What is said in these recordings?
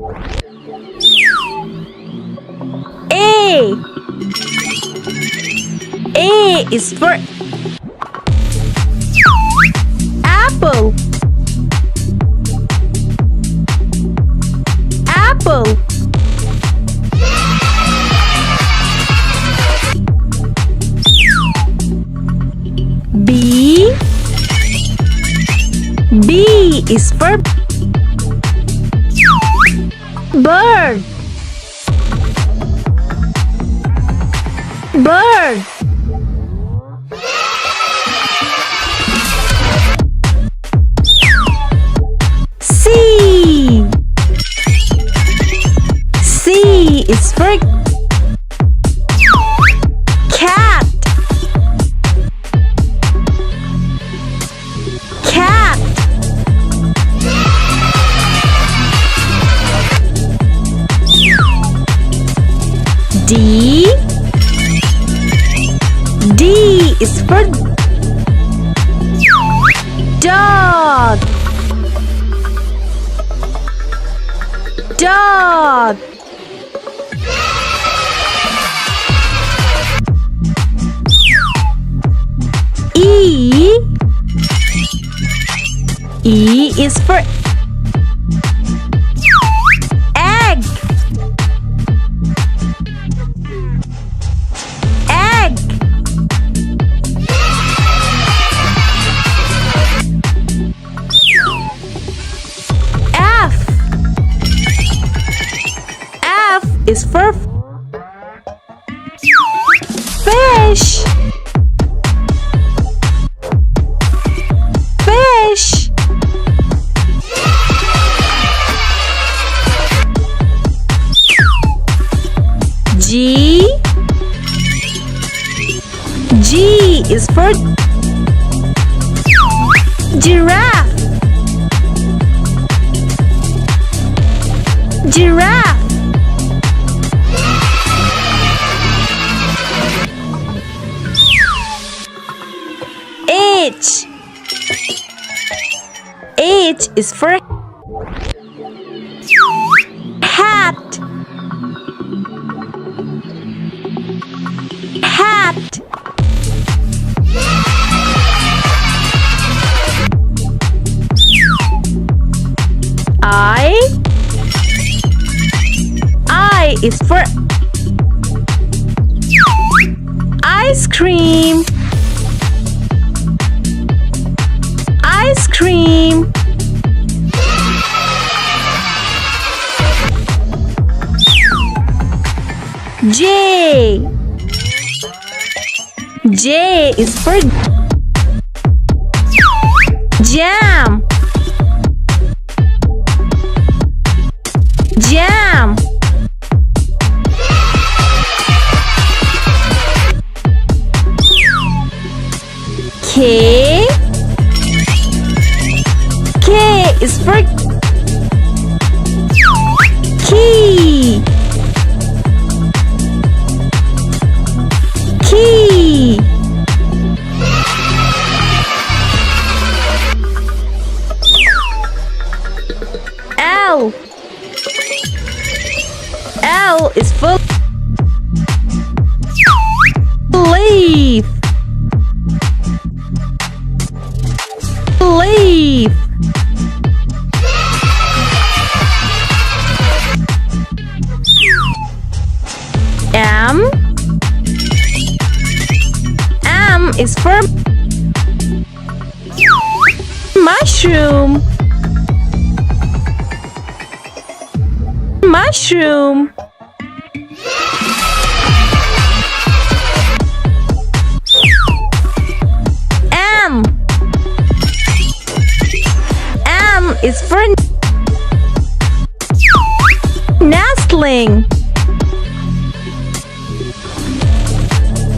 A. A is for apple. Apple. B. B is for bird. Bird. C. C is for cat. Cat. D. D is for dog. Dog. E. E is for egg. Egg. F. F is for fish. Fish. G. G is for giraffe. Giraffe. H. H is for hat. Hat. I is for ice cream. Ice cream. J. J is for jam. Jam. K. K is for key. Key. L. L is for leaf. Leaf. M. M is for mushroom. Mushroom. M. M is for nestling.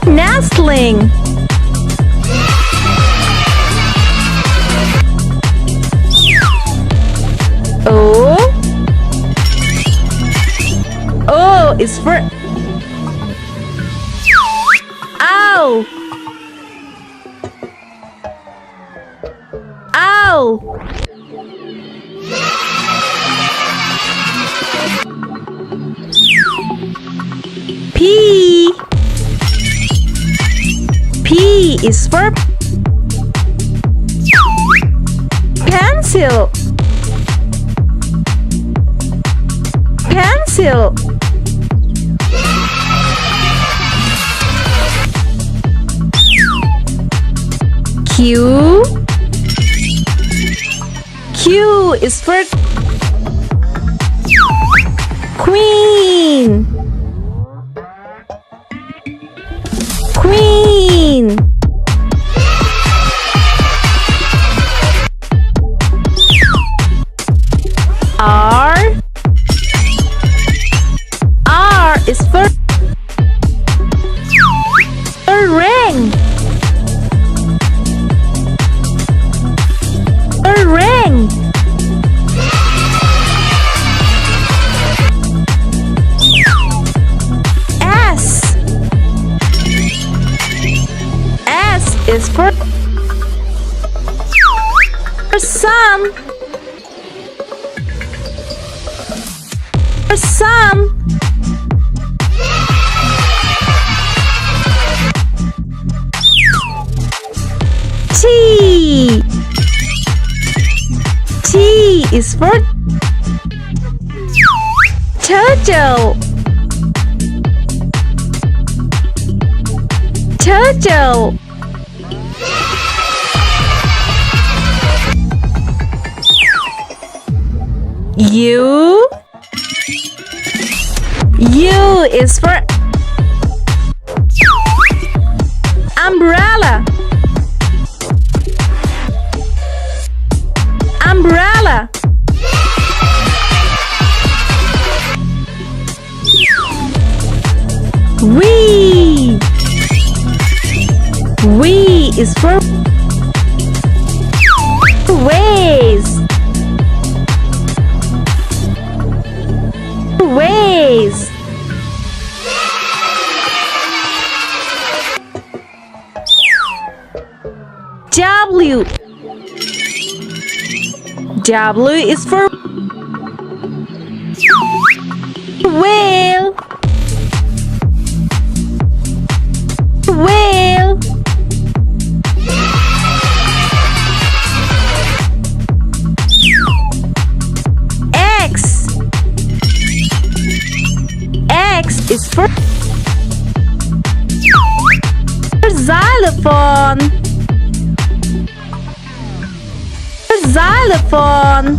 Nestling. O. O is for owl. Owl. P. P is for pencil. Pencil. Q. Q is for queen. Queen. R. R is for a ring. A ring. S. S is for sun. For sun. T. T is for turtle. Turtle. U. U is for umbrella. Umbrella. V. V is for vase. Vase. W. W is for whale. Whale. X. X is for xylophone. Xylophone.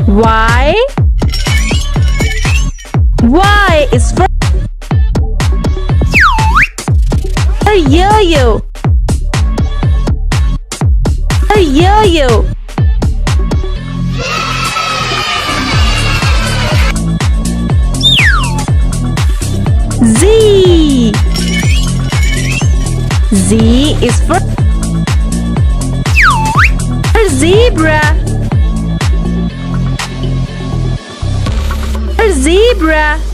Y. Y is for a yo-yo. A yo-yo. Z. Z is for a zebra. A zebra.